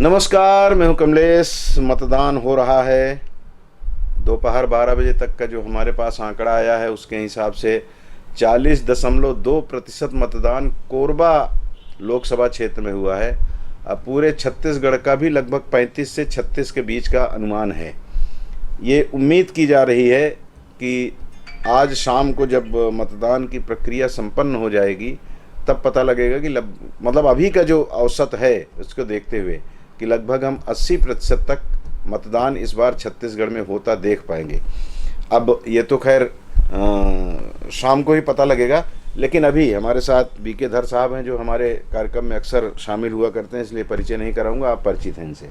नमस्कार, मैं हूं कमलेश। मतदान हो रहा है। दोपहर 12 बजे तक का जो हमारे पास आंकड़ा आया है उसके हिसाब से 40.2% मतदान कोरबा लोकसभा क्षेत्र में हुआ है। अब पूरे छत्तीसगढ़ का भी लगभग 35 से 36 के बीच का अनुमान है। ये उम्मीद की जा रही है कि आज शाम को जब मतदान की प्रक्रिया संपन्न हो जाएगी तब पता लगेगा कि मतलब अभी का जो औसत है उसको देखते हुए कि लगभग हम 80% तक मतदान इस बार छत्तीसगढ़ में होता देख पाएंगे। अब ये तो खैर शाम को ही पता लगेगा, लेकिन अभी हमारे साथ बीके धर साहब हैं जो हमारे कार्यक्रम में अक्सर शामिल हुआ करते हैं, इसलिए परिचय नहीं कराऊंगा, आप परिचित हैं इनसे।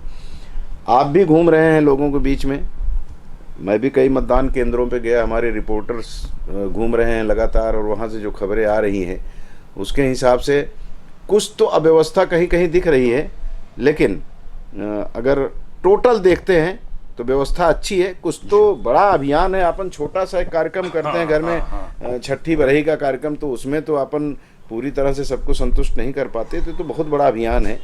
आप भी घूम रहे हैं लोगों के बीच में, मैं भी कई मतदान केंद्रों पे गया, हमारे रिपोर्टर्स घूम रहे हैं लगातार, और वहाँ से जो खबरें आ रही हैं उसके हिसाब से कुछ तो अव्यवस्था कहीं कहीं दिख रही है, लेकिन अगर टोटल देखते हैं तो व्यवस्था अच्छी है। कुछ तो बड़ा अभियान है, अपन छोटा सा एक कार्यक्रम करते हैं घर में, छठी बरही का कार्यक्रम, तो उसमें तो अपन पूरी तरह से सबको संतुष्ट नहीं कर पाते, तो बहुत बड़ा अभियान है।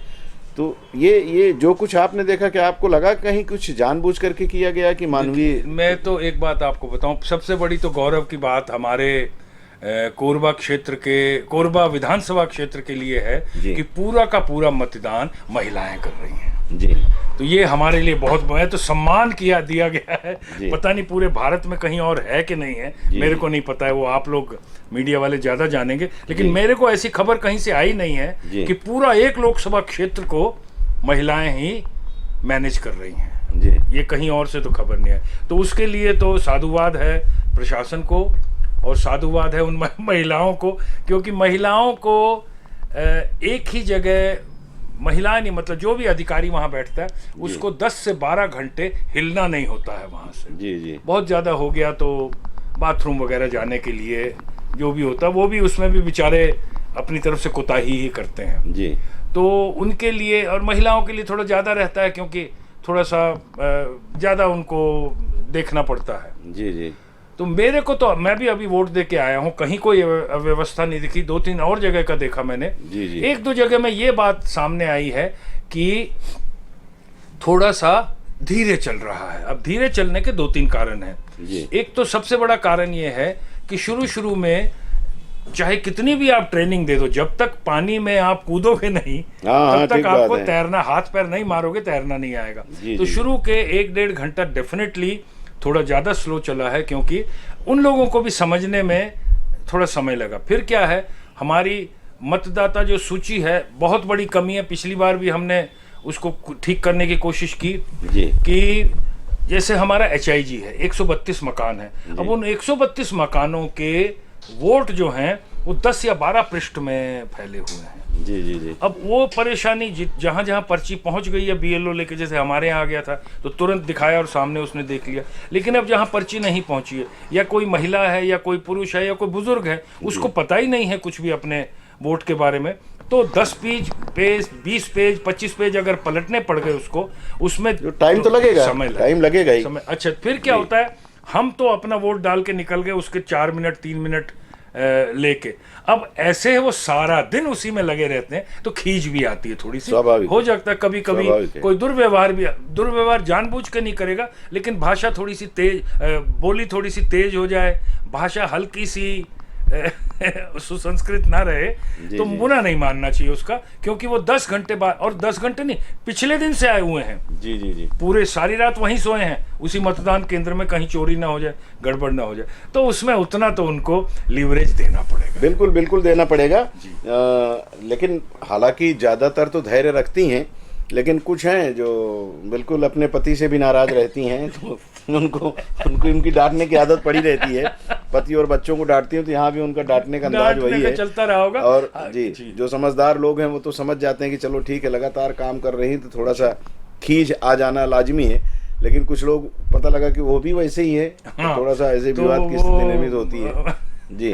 तो ये जो कुछ आपने देखा, क्या आपको लगा कहीं कुछ जानबूझ करके किया गया कि मानवीय? मैं तो एक बात आपको बताऊं, सबसे बड़ी तो गौरव की बात हमारे कोरबा क्षेत्र के, कोरबा विधानसभा क्षेत्र के लिए है कि पूरा का पूरा मतदान महिलाएं कर रही हैं जी। तो ये हमारे लिए बहुत बड़ा तो सम्मान दिया गया है। पता नहीं पूरे भारत में कहीं और है कि नहीं है, मेरे को नहीं पता है, वो आप लोग मीडिया वाले ज्यादा जानेंगे, लेकिन मेरे को ऐसी खबर कहीं से आई नहीं है कि पूरा एक लोकसभा क्षेत्र को महिलाएं ही मैनेज कर रही हैं जी। ये कहीं और से तो खबर नहीं है। तो उसके लिए तो साधुवाद है प्रशासन को और साधुवाद है उन महिलाओं को, क्योंकि महिलाओं को एक ही जगह, महिलाएं नहीं मतलब जो भी अधिकारी वहां बैठता है उसको 10 से 12 घंटे हिलना नहीं होता है वहां से। जी जी। बहुत ज़्यादा हो गया तो बाथरूम वगैरह जाने के लिए जो भी होता है, वो भी उसमें भी बेचारे अपनी तरफ से कोताही ही करते हैं जी। तो उनके लिए और महिलाओं के लिए थोड़ा ज़्यादा रहता है, क्योंकि थोड़ा सा ज़्यादा उनको देखना पड़ता है। जी जी। तो मेरे को तो, मैं भी अभी वोट दे के आया हूँ, कहीं कोई अव्यवस्था नहीं दिखी, 2-3 और जगह का देखा मैंने। जी जी। 1-2 जगह में ये बात सामने आई है कि थोड़ा सा धीरे चल रहा है। अब धीरे चलने के 2-3 कारण हैं। एक तो सबसे बड़ा कारण ये है कि शुरू में चाहे कितनी भी आप ट्रेनिंग दे दो, जब तक पानी में आप कूदोगे नहीं तब तक आपको तैरना, हाथ पैर नहीं मारोगे तैरना नहीं आएगा। तो शुरू के 1-1.5 घंटा डेफिनेटली थोड़ा ज़्यादा स्लो चला है, क्योंकि उन लोगों को भी समझने में थोड़ा समय लगा। फिर क्या है, हमारी मतदाता जो सूची है बहुत बड़ी कमी है। पिछली बार भी हमने उसको ठीक करने की कोशिश की कि जैसे हमारा HIG है, 132 मकान है, अब उन 132 मकानों के वोट जो हैं वो 10 या 12 पृष्ठ में फैले हुए हैं। जी जी जी। अब वो परेशानी जहाँ जहाँ पर्ची पहुँच गई है BLO लेके, जैसे हमारे यहाँ आ गया था तो तुरंत दिखाया और सामने उसने देख लिया, लेकिन अब जहाँ पर्ची नहीं पहुँची है, या कोई महिला है या कोई पुरुष है या कोई बुजुर्ग है, उसको पता ही नहीं है कुछ भी अपने वोट के बारे में, तो 10 पेज 20 पेज 25 पेज अगर पलटने पड़ गए उसको, उसमें टाइम तो लगेगा, टाइम लगेगा ही। अच्छा, फिर क्या होता है, हम तो अपना वोट डाल के निकल गए, उसके 4 मिनट 3 मिनट लेके, अब ऐसे वो सारा दिन उसी में लगे रहते हैं तो खींच भी आती है, थोड़ी सी हो जाता है कभी कभी। कोई दुर्व्यवहार जानबूझ के नहीं करेगा, लेकिन भाषा थोड़ी सी तेज, बोली थोड़ी सी तेज हो जाए, भाषा हल्की सी सुसंस्कृत ना रहे तो बुरा नहीं मानना चाहिए उसका, क्योंकि वो 10 घंटे बाद, और 10 घंटे नहीं, पिछले दिन से आए हुए हैं। जी जी जी। पूरे सारी रात वहीं सोए हैं उसी मतदान केंद्र में, कहीं चोरी ना हो जाए, गड़बड़ ना हो जाए, तो उसमें उतना तो उनको लीवरेज देना पड़ेगा। बिल्कुल बिल्कुल देना पड़ेगा। लेकिन हालांकि ज़्यादातर तो धैर्य रखती हैं, लेकिन कुछ हैं जो बिल्कुल अपने पति से भी नाराज रहती हैं, तो उनको उनकी डांटने की आदत पड़ी रहती है। पति और बच्चों को डांटती हैं, तो यहाँ भी उनका डांटने का अंदाज वही है, चलता रहा होगा। और जी, जो समझदार लोग हैं वो तो समझ जाते हैं कि चलो ठीक है, लगातार काम कर रही तो थोड़ा सा खींच आ जाना लाजमी है। लेकिन कुछ लोग, पता लगा कि वो भी वैसे ही है, तो थोड़ा सा ऐसे विवाद की स्थिति निर्मित होती है जी।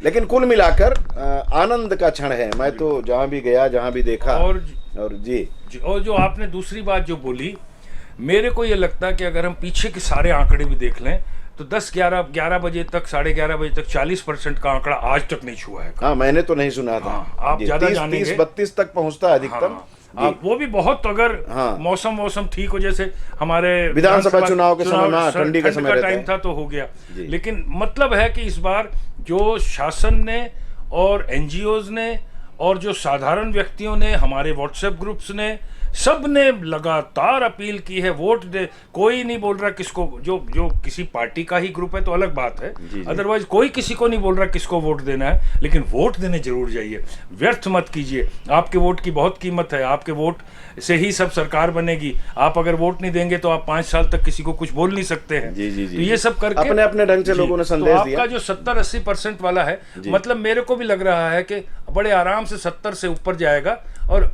लेकिन कुल मिलाकर आनंद का क्षण है। मैं तो जहाँ भी गया, जहाँ भी देखा, और जी, और जो आपने दूसरी बात जो बोली, मेरे को ये लगता है कि अगर हम पीछे के सारे आंकड़े भी देख लें तो 10-11 बजे तक, 11:30 बजे तक 40% का आंकड़ा आज तक नहीं छुआ है। हाँ, मैंने तो नहीं सुना था। आप ज्यादा जानेंगे, 30-32 तक पहुंचता है अधिकतम। आप वो भी बहुत, अगर हाँ। मौसम ठीक हो, जैसे हमारे विधानसभा चुनाव के समय में ठंडी का समय रहता टाइम है। था तो हो गया। लेकिन मतलब है कि इस बार जो शासन ने और एनजीओज ने और जो साधारण व्यक्तियों ने, हमारे व्हाट्सएप ग्रुप्स ने, सब ने लगातार अपील की है वोट दे। कोई नहीं बोल रहा किसको, जो जो किसी पार्टी का ही ग्रुप है तो अलग बात है, अदरवाइज कोई किसी को नहीं बोल रहा किसको वोट देना है, लेकिन वोट देने जरूर जाइए, व्यर्थ मत कीजिए। आपके वोट की बहुत कीमत है, आपके वोट से ही सब सरकार बनेगी। आप अगर वोट नहीं देंगे तो आप 5 साल तक किसी को कुछ बोल नहीं सकते हैं। तो ये सब करके अपने अपने ढंग से लोगों ने संदेश दिया। आपका जो 70-80% वाला है, मतलब मेरे को भी लग रहा है कि बड़े आराम से 70 से ऊपर जाएगा, और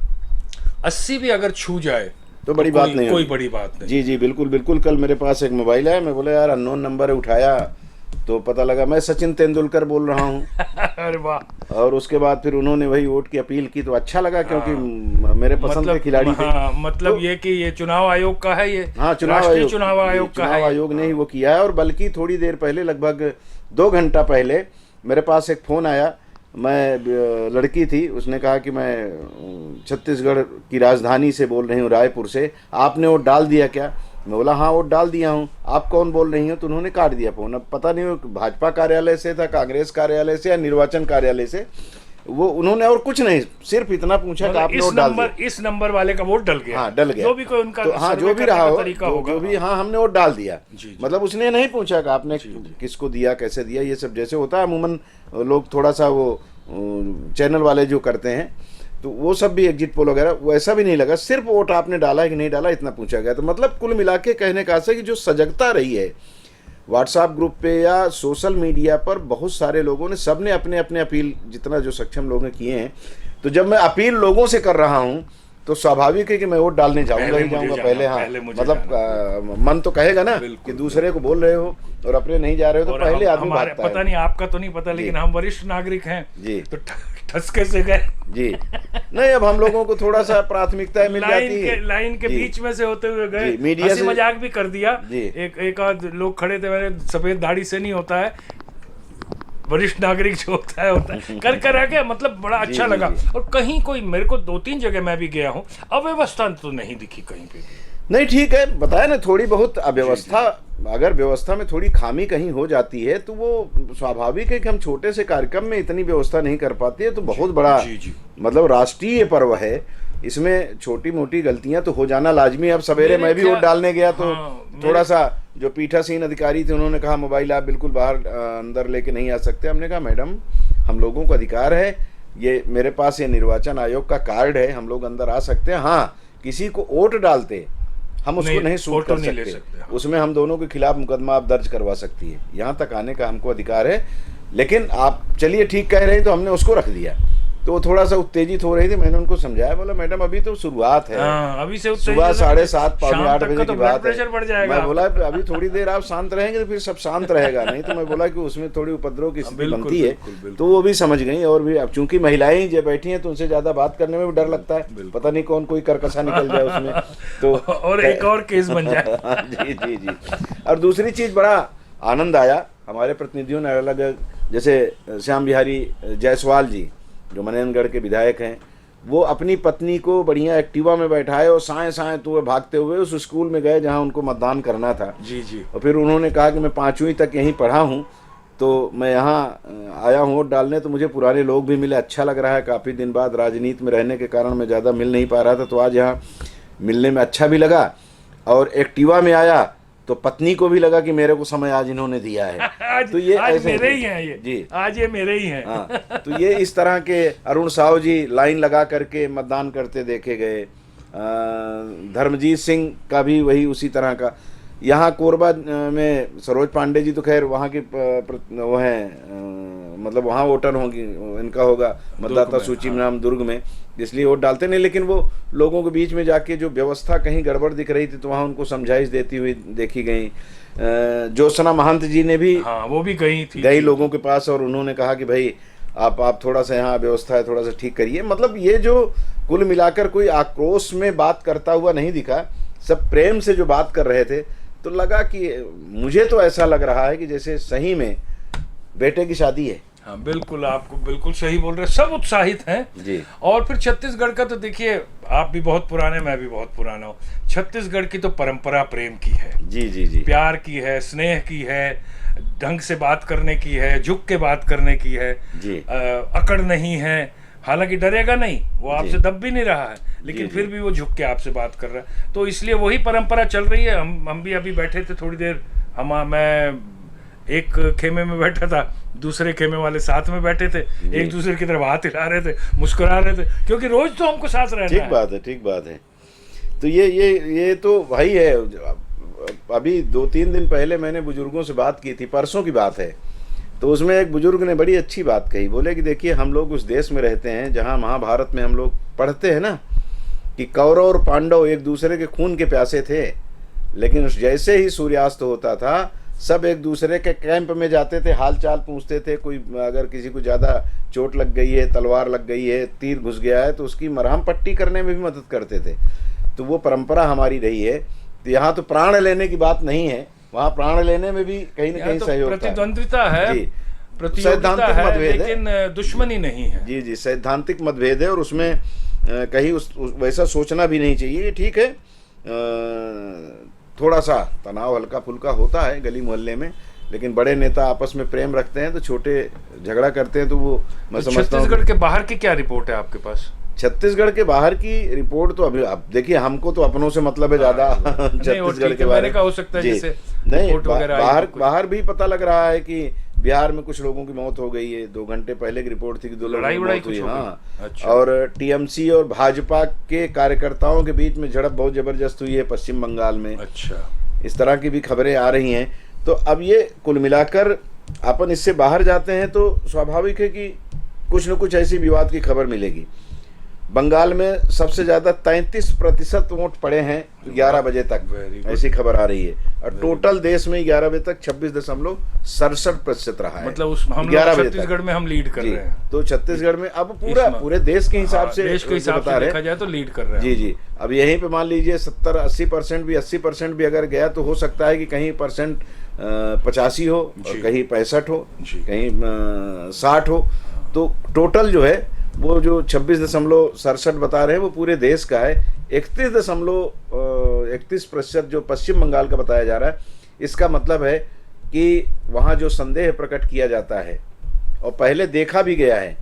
80 भी अगर छू जाए तो बड़ी बात नहीं, कोई बड़ी बात नहीं। जी जी बिल्कुल बिल्कुल। कल मेरे पास एक मोबाइल है, मैं बोला यार अननोन नंबर है, उठाया तो पता लगा मैं सचिन तेंदुलकर बोल रहा हूँ। अरे वाह। और उसके बाद फिर उन्होंने वही वोट की अपील की, तो अच्छा लगा क्योंकि मेरे पसंद के खिलाड़ी थे। मतलब तो, ये कि ये चुनाव आयोग का है, ये हाँ चुनाव आयोग का है। चुनाव आयोग ने ही वो किया है। और बल्कि थोड़ी देर पहले, लगभग 2 घंटा पहले, मेरे पास एक फ़ोन आया। मैं लड़की थी, उसने कहा कि मैं छत्तीसगढ़ की राजधानी से बोल रही हूँ, रायपुर से, आपने वोट डाल दिया क्या? मैं बोला हाँ वोट डाल दिया हूँ, आप कौन बोल रही हो? तो उन्होंने काट दिया फ़ोन। अब पता नहीं वो भाजपा कार्यालय से था, कांग्रेस कार्यालय से, या निर्वाचन कार्यालय से। वो उन्होंने और कुछ नहीं, सिर्फ इतना पूछा कि आपने वोट डाल दिया? इस नंबर वाले का वोट डल गया। हाँ डल गया, जो भी कोई उनका तो हाँ जो भी रहा हो, जो भी, हाँ हमने वोट डाल दिया। मतलब उसने नहीं पूछा कि आपने किसको दिया, कैसे दिया, ये सब जैसे होता है अमूमन लोग थोड़ा सा वो चैनल वाले जो करते हैं, तो वो सब भी एग्जिट पोल वगैरह, वो ऐसा भी नहीं लगा। सिर्फ वोट आपने डाला है कि नहीं डाला, इतना पूछा गया। तो मतलब कुल मिला के कहने का है कि जो सजगता रही है व्हाट्सएप ग्रुप पे या सोशल मीडिया पर, बहुत सारे लोगों ने, सब ने अपने अपने अपील, जितना जो सक्षम लोग किए हैं। तो जब मैं अपील लोगों से कर रहा हूँ तो स्वाभाविक है कि मैं वोट डालने जाऊंगा ही जाऊंगा पहले। हाँ मतलब मन तो कहेगा ना कि दूसरे को बोल रहे हो और अपने नहीं जा रहे हो, तो पहले आदमी भागता है। पता नहीं आपका तो नहीं पता, लेकिन हम वरिष्ठ नागरिक हैं जी, तो ठसके से गए जी। नहीं, अब हम लोगों को थोड़ा सा प्राथमिकता मिल जाती है, लाइन के बीच में से होते हुए गए, मीडिया से मजाक भी कर दिया। एक आध लोग खड़े थे, मैंने सफेद दाढ़ी से नहीं होता है, वरिष्ठ नागरिक जो होता है कर आके, मतलब बड़ा अच्छा लगा। और कहीं कोई, मेरे को 2-3 जगह मैं भी गया हूँ, अव्यवस्था तो नहीं दिखी कहीं पे भी। नहीं ठीक है, बताया ना, थोड़ी बहुत अव्यवस्था, अगर व्यवस्था में थोड़ी खामी कहीं हो जाती है तो वो स्वाभाविक है कि हम छोटे से कार्यक्रम में इतनी व्यवस्था नहीं कर पाते हैं। तो बहुत बड़ा मतलब राष्ट्रीय पर्व है, इसमें छोटी मोटी गलतियां तो हो जाना लाजमी। अब सवेरे मैं भी वोट डालने गया तो थोड़ा सा जो पीठासीन अधिकारी थे उन्होंने कहा मोबाइल आप बिल्कुल बाहर अंदर लेके नहीं आ सकते। हमने कहा मैडम हम लोगों को अधिकार है, ये मेरे पास ये निर्वाचन आयोग का कार्ड है, हम लोग अंदर आ सकते हैं। हाँ किसी को वोट डालते हम उसको नहीं सूट कर सकते, उसमें हम दोनों के खिलाफ मुकदमा आप दर्ज करवा सकती है, यहाँ तक आने का हमको अधिकार है। लेकिन आप चलिए ठीक कह रहे हैं, तो हमने उसको रख दिया। तो वो थोड़ा सा उत्तेजित हो रही थी, मैंने उनको समझाया, बोला मैडम अभी तो शुरुआत है, अभी से सुबह 7:30 पौने 8 बजे की बात है। मैं बोला अभी थोड़ी देर आप शांत रहेंगे तो फिर सब शांत रहेगा, नहीं तो मैं बोला कि उसमें थोड़ी उपद्रव की स्थिति बनती है। तो वो भी समझ गई, और भी अब चूंकि महिलाएं जो बैठी हैं तो उनसे ज्यादा बात करने में भी डर लगता है, पता नहीं कौन कोई करकसा निकल जाए उसमें, तो और एक और केस बन जाए। जी जी जी। और दूसरी चीज बड़ा आनंद आया, हमारे प्रतिनिधियों ने अलग, जैसे श्याम बिहारी जायसवाल जी जो मनेनगढ़ के विधायक हैं, वो अपनी पत्नी को बढ़िया एक्टिवा में बैठाए और साए तो भागते हुए उस स्कूल में गए जहां उनको मतदान करना था। जी जी। और फिर उन्होंने कहा कि मैं 5वीं तक यहीं पढ़ा हूं, तो मैं यहाँ आया हूँ वोट डालने, तो मुझे पुराने लोग भी मिले, अच्छा लग रहा है। काफ़ी दिन बाद, राजनीति में रहने के कारण मैं ज़्यादा मिल नहीं पा रहा था, तो आज यहाँ मिलने में अच्छा भी लगा। और एक्टिवा में आया तो पत्नी को भी लगा कि मेरे को समय आज इन्होंने दिया है। तो ये आज मेरे ही हैं, ये जी आज ये मेरे ही हैं। हाँ, तो ये इस तरह के अरुण साहू जी लाइन लगा करके मतदान करते देखे गए। धर्मजीत सिंह का भी वही उसी तरह का। यहाँ कोरबा में सरोज पांडे जी तो खैर वहाँ के वो हैं, मतलब वहाँ वोटर होंगी, इनका होगा मतदाता सूची में नाम दुर्ग में, इसलिए वोट डालते नहीं। लेकिन वो लोगों के बीच में जाके जो व्यवस्था कहीं गड़बड़ दिख रही थी तो वहाँ उनको समझाइश देती हुई देखी गई। ज्योत्सना महंत जी ने भी, हाँ, वो भी गई लोगों के पास, और उन्होंने कहा कि भाई आप थोड़ा सा यहाँ व्यवस्था है थोड़ा सा ठीक करिए। मतलब ये जो कुल मिलाकर कोई आक्रोश में बात करता हुआ नहीं दिखा, सब प्रेम से जो बात कर रहे थे, तो लगा कि मुझे तो ऐसा लग रहा है कि जैसे सही में बेटे की शादी है। हाँ बिल्कुल, आपको बिल्कुल सही बोल रहे हैं, सब उत्साहित हैं जी। और फिर छत्तीसगढ़ का तो देखिए, आप भी बहुत पुराने, मैं भी बहुत पुराना हूँ। छत्तीसगढ़ की तो परंपरा प्रेम की है, जी जी जी प्यार की है, स्नेह की है, ढंग से बात करने की है, झुक के बात करने की है, जी। अकड़ नहीं है। हालांकि डरेगा नहीं, वो आपसे जी। दब भी नहीं रहा है, लेकिन जी, फिर जी। भी वो झुक के आपसे बात कर रहा है। तो इसलिए वही परंपरा चल रही है। हम भी अभी बैठे थे थोड़ी देर, मैं एक खेमे में बैठा था, दूसरे खेमे वाले साथ में बैठे थे, एक दूसरे की तरफ हाथ हिला रहे थे, मुस्कुरा रहे थे, क्योंकि रोज तो हमको साथ रहना ठीक है। बात है, ठीक बात है। तो ये तो भाई है। अभी 2-3 दिन पहले मैंने बुजुर्गों से बात की थी, परसों की बात है। तो उसमें एक बुजुर्ग ने बड़ी अच्छी बात कही। बोले कि देखिए, हम लोग उस देश में रहते हैं जहाँ महाभारत में हम लोग पढ़ते हैं ना कि कौरव और पांडव एक दूसरे के खून के प्यासे थे, लेकिन जैसे ही सूर्यास्त होता था सब एक दूसरे के कैंप में जाते थे, हाल चाल पूछते थे। कोई अगर किसी को ज़्यादा चोट लग गई है, तलवार लग गई है, तीर घुस गया है, तो उसकी मरहम पट्टी करने में भी मदद करते थे। तो वो परंपरा हमारी रही है। तो यहाँ तो प्राण लेने की बात नहीं है, वहाँ प्राण लेने में भी कहीं ना कहीं तो सहयोग था। प्रतिद्वंद्विता है, जी, प्रतियोगिता सैद्धांतिक है, मतभेद है। लेकिन दुश्मनी नहीं है। जी जी, सैद्धांतिक मतभेद है और उसमें कहीं वैसा सोचना भी नहीं चाहिए। ये ठीक है, थोड़ा सा तनाव हल्का फुल्का होता है गली मोहल्ले में, लेकिन बड़े नेता आपस में प्रेम रखते हैं तो छोटे झगड़ा करते हैं, तो वो मैं समझता हूँ। छत्तीसगढ़ के बाहर की क्या रिपोर्ट है आपके पास? छत्तीसगढ़ के बाहर की रिपोर्ट तो अभी अब देखिए, हमको तो अपनों से मतलब है ज्यादा छत्तीसगढ़ के बारे में। का हो सकता है जैसे नहीं, रिपोर्ट वगैरह आई बाहर हो कोई। बाहर भी पता लग रहा है कि बिहार में कुछ लोगों की मौत हो गई है। 2 घंटे पहले की रिपोर्ट थी कि 2 लोगों की लड़ाई मौत हुई। कुछ हो गई? हाँ। अच्छा। और टीएमसी और भाजपा के कार्यकर्ताओं के बीच में झड़प बहुत जबरदस्त हुई है पश्चिम बंगाल में। अच्छा, इस तरह की भी खबरें आ रही हैं। तो अब ये कुल मिलाकर अपन इससे बाहर जाते हैं तो स्वाभाविक है कि कुछ न कुछ ऐसी विवाद की खबर मिलेगी। बंगाल में सबसे ज़्यादा 33% वोट पड़े हैं 11 बजे तक, ऐसी खबर आ रही है। और टोटल देश में 11 बजे तक 26.67% रहा है। मतलब उस हम लोग 11 बजे छत्तीसगढ़ में हम लीड कर जी। रहे हैं। तो छत्तीसगढ़ में अब पूरे देश के हिसाब से देश के हिसाब बता से रहे देखा जाए तो लीड कर रहे हैं। जी जी। अब यहीं पे मान लीजिए 70-80% भी, 80% भी अगर गया तो हो सकता है कि कहीं परसेंट 85 हो और कहीं 65 हो, कहीं 60 हो। तो टोटल जो है वो जो 26.67 बता रहे हैं वो पूरे देश का है। 31% जो पश्चिम बंगाल का बताया जा रहा है, इसका मतलब है कि वहाँ जो संदेह प्रकट किया जाता है और पहले देखा भी गया है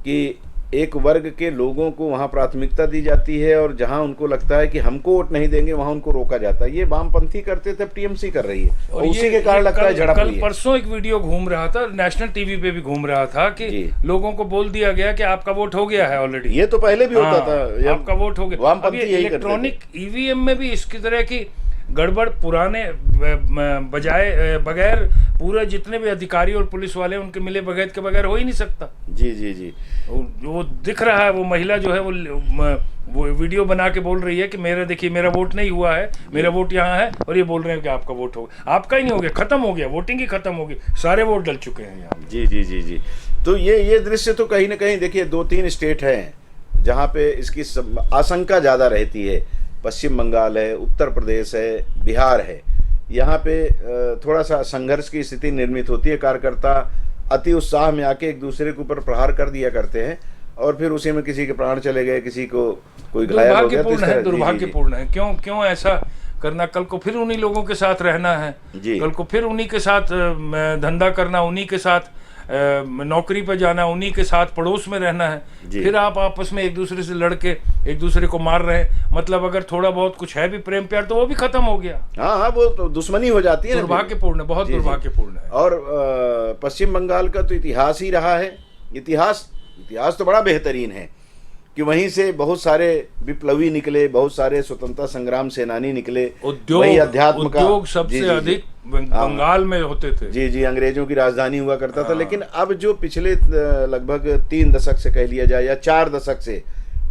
कि एक वर्ग के लोगों को वहाँ प्राथमिकता दी जाती है और जहाँ उनको लगता है कि हमको वोट नहीं देंगे वहाँ उनको रोका जाता है। ये वामपंथी करते थे, अब टीएमसी कर रही है और उसी के कारण लगता है झड़प हुई है। परसों एक वीडियो घूम रहा था, नेशनल टीवी पे भी घूम रहा था कि लोगों को बोल दिया गया कि आपका वोट हो गया है ऑलरेडी। ये तो पहले भी होता था, आपका वोट हो गया। वामपंथी यही करते थे। इलेक्ट्रॉनिक ईवीएम में भी इसकी तरह की गड़बड़ पुराने बगैर पूरे जितने भी अधिकारी और पुलिस वाले उनके मिले बगैर के बगैर हो ही नहीं सकता। जी जी जी। वो दिख रहा है, वो महिला जो है वो वीडियो बना के बोल रही है कि मेरा देखिए, मेरा वोट नहीं हुआ है, मेरा वोट यहाँ है, और ये बोल रहे हैं कि आपका वोट हो गया। आपका ही नहीं हो गया, खत्म हो गया, वोटिंग ही खत्म हो गई, सारे वोट डल चुके हैं यहाँ। जी जी जी जी। तो ये दृश्य तो कहीं ना कहीं देखिए 2-3 स्टेट हैं जहाँ पे इसकी आशंका ज़्यादा रहती है। पश्चिम बंगाल है, उत्तर प्रदेश है, बिहार है। यहाँ पे थोड़ा सा संघर्ष की स्थिति निर्मित होती है। कार्यकर्ता अति उत्साह में आके एक दूसरे के ऊपर प्रहार कर दिया करते हैं और फिर उसी में किसी के प्राण चले गए, किसी को कोई घायल हो गया। दुर्भाग्यपूर्ण है। क्यों ऐसा करना? कल को फिर उन्हीं लोगों के साथ रहना है, कल को फिर उन्हीं के साथ धंधा करना, उन्हीं के साथ नौकरी पे जाना, उन्हीं के साथ पड़ोस में रहना है। फिर आप आपस में एक दूसरे से लड़के एक दूसरे को मार रहे हैं। मतलब अगर थोड़ा बहुत कुछ है भी प्रेम प्यार तो वो भी खत्म हो गया। हाँ हाँ, वो तो दुश्मनी हो जाती है। दुर्भाग्यपूर्ण है, बहुत दुर्भाग्यपूर्ण है। और पश्चिम बंगाल का तो इतिहास ही रहा है। इतिहास तो बड़ा बेहतरीन है कि वहीं से बहुत सारे विप्लवी निकले, बहुत सारे स्वतंत्रता संग्राम सेनानी निकले। उद्योग सबसे अधिक बंगाल में होते थे। जी जी, अंग्रेजों की राजधानी हुआ करता था। लेकिन अब जो पिछले लगभग 3 दशक से कह लिया जाए या 4 दशक से